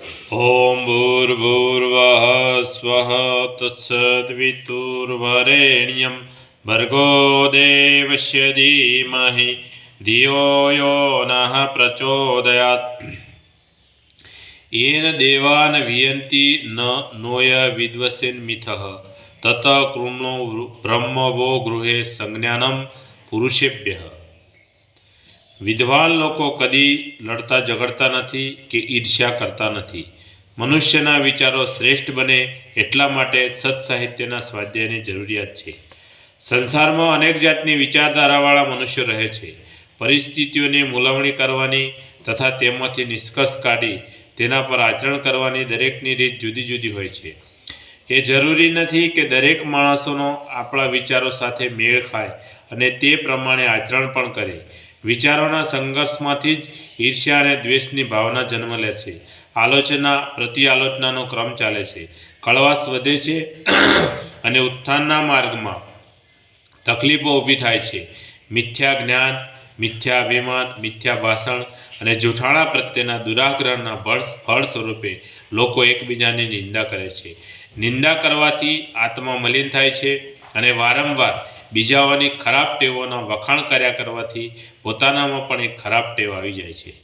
ओम भूर्भुवः स्वः तत्सवितुर्वरेण्यं भर्गो देवस्य धीमहि धियो यो नः प्रचोदयात्। येन देवान् वियन्ति न नोय विद्वसेन्मिथः तत कृणो ब्रह्मवो गृहे संज्ञानं पुरुषेभ्यः। વિદ્વાન લોકો કદી લડતા ઝઘડતા નથી કે ઈર્ષ્યા કરતા નથી. મનુષ્યના વિચારો શ્રેષ્ઠ બને એટલા માટે સત્સાહિત્યના સ્વાધ્યાયની જરૂરિયાત છે. સંસારમાં અનેક જાતની વિચારધારાવાળા મનુષ્યો રહે છે. પરિસ્થિતિઓની મૂલવણી કરવાની તથા તેમાંથી નિષ્કર્ષ કાઢી તેના પર આચરણ કરવાની દરેકની રીત જુદી જુદી હોય છે. એ જરૂરી નથી કે દરેક માણસોનો આપણા વિચારો સાથે મેળ ખાય અને તે પ્રમાણે આચરણ પણ કરે. વિચારોના સંઘર્ષમાંથી જ ઈર્ષ્યા અને દ્વેષની ભાવના જન્મ લે છે. આલોચના પ્રતિઆલોચનાનો ક્રમ ચાલે છે. કળવાશ વધે છે અને ઉત્થાનના માર્ગમાં તકલીફો ઊભી થાય છે. મિથ્યા જ્ઞાન, મિથ્યા અભિમાન, મિથ્યા ભાષણ અને જૂઠાણા પ્રત્યેના દુરાગ્રહના ફળ સ્વરૂપે લોકો એકબીજાની નિંદા કરે છે. નિંદા કરવાથી આત્મા મલિન થાય છે અને વારંવાર બીજાઓની ખરાબ ટેવોના વખાણ કર્યા કરવાથી પોતાનામાં પણ એક ખરાબ ટેવ આવી જાય છે.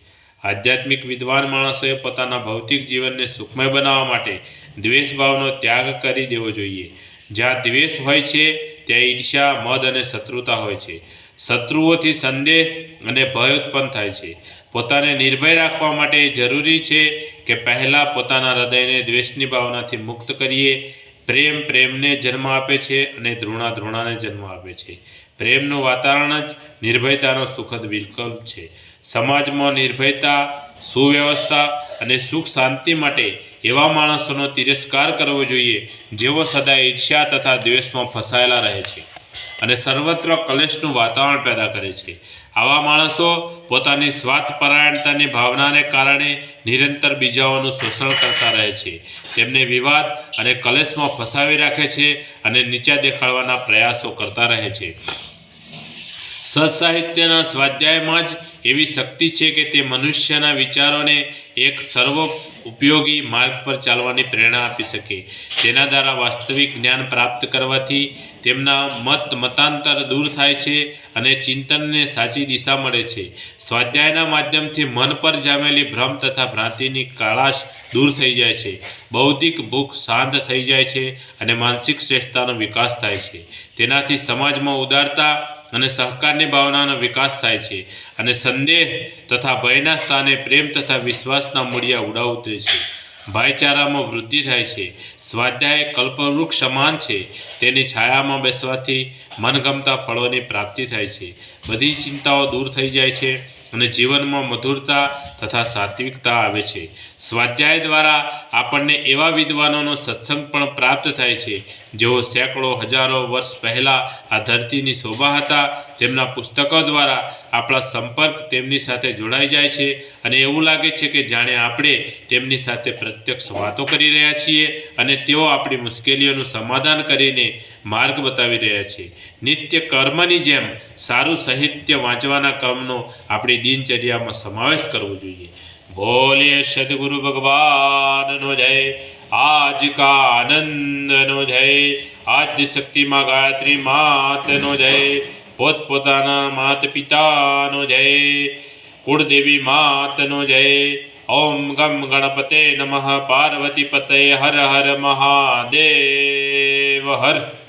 આધ્યાત્મિક વિદ્વાન માણસોએ પોતાના ભૌતિક જીવનને સુખમય બનાવવા માટે દ્વેષભાવનો ત્યાગ કરી દેવો જોઈએ. જ્યાં દ્વેષ હોય છે ત્યાં ઈર્ષ્યા, મદ અને શત્રુતા હોય છે. શત્રુઓથી સંદેહ અને ભય ઉત્પન્ન થાય છે. પોતાને નિર્ભય રાખવા માટે જરૂરી છે કે પહેલાં પોતાના હૃદયને દ્વેષની ભાવનાથી મુક્ત કરીએ. પ્રેમ પ્રેમને જન્મ આપે છે અને ધૃણા ધૃણાને જન્મ આપે છે. પ્રેમનું વાતાવરણ જ નિર્ભયતાનો સુખદ વિકલ્પ છે. સમાજમાં નિર્ભયતા, સુવ્યવસ્થા અને સુખ શાંતિ માટે એવા માણસોનો તિરસ્કાર કરવો જોઈએ જેઓ સદા ઈર્ષ્યા તથા દ્વેષમાં ફસાયેલા રહે છે અને સર્વત્ર કલેશનું વાતાવરણ પેદા કરે છે. આવા માણસો પોતાની સ્વાર્થપરાયણતાની ભાવનાને કારણે નિરંતર બીજાઓનું શોષણ કરતા રહે છે. તેમને વિવાદ અને કલેશમાં ફસાવી રાખે છે અને નીચા દેખાડવાના પ્રયાસો કરતા રહે છે. સત્સાહિત્યના સ્વાધ્યાયમાં જ એવી શક્તિ છે કે તે મનુષ્યના વિચારોને એક સર્વ ઉપયોગી માર્ગ પર ચાલવાની પ્રેરણા આપી શકે. તેના દ્વારા વાસ્તવિક જ્ઞાન પ્રાપ્ત કરવાથી તેમના મતાંતર દૂર થાય છે અને ચિંતનને સાચી દિશા મળે છે. સ્વાધ્યાયના માધ્યમથી મન પર જામેલી ભ્રમ તથા ભ્રાંતિની કાળાશ દૂર થઈ જાય છે. બૌદ્ધિક ભૂખ શાંત થઈ જાય છે અને માનસિક શ્રેષ્ઠતાનો વિકાસ થાય છે. તેનાથી સમાજમાં ઉદારતા અને સહકારની ભાવનાનો વિકાસ થાય છે અને સંદેહ તથા ભયના સ્થાને પ્રેમ તથા વિશ્વાસના મૂળિયા ઉડા ઉતરે છે. ભાઈચારામાં વૃદ્ધિ થાય છે. સ્વાધ્યાય કલ્પવૃક્ષ સમાન છે. તેની છાયામાં બેસવાથી મનગમતા ફળોની પ્રાપ્તિ થાય છે. બધી ચિંતાઓ દૂર થઈ જાય છે અને જીવનમાં મધુરતા તથા સાત્વિકતા આવે છે. સ્વાધ્યાય દ્વારા આપણને એવા વિદ્વાનોનો સત્સંગ પણ પ્રાપ્ત થાય છે જેઓ સેંકડો હજારો વર્ષ પહેલાં આ ધરતીની શોભા હતા. તેમના પુસ્તકો દ્વારા આપણા સંપર્ક તેમની સાથે જોડાઈ જાય છે અને એવું લાગે છે કે જાણે આપણે તેમની સાથે પ્રત્યક્ષ વાતો કરી રહ્યા છીએ અને તેઓ આપણી મુશ્કેલીઓનું સમાધાન કરીને માર્ગ બતાવી રહ્યા છે. નિત્ય કર્મની જેમ સારું સાહિત્ય વાંચવાના ક્રમનો આપણી દિનચર્યામાં સમાવેશ કરવો જોઈએ. બોલીએ સદગુરુ ભગવાનનો જય. આજ કા આનંદનો જય. આદ્ય શક્તિમાં ગાયત્રી માતનો જય. પોતપોતાના માત પિતાનો જય. કુળદેવી માતનો જય. ઓમ ગમ ગણપતે નમઃ. પાર્વતી પતય હર હર મહાદેવ હર.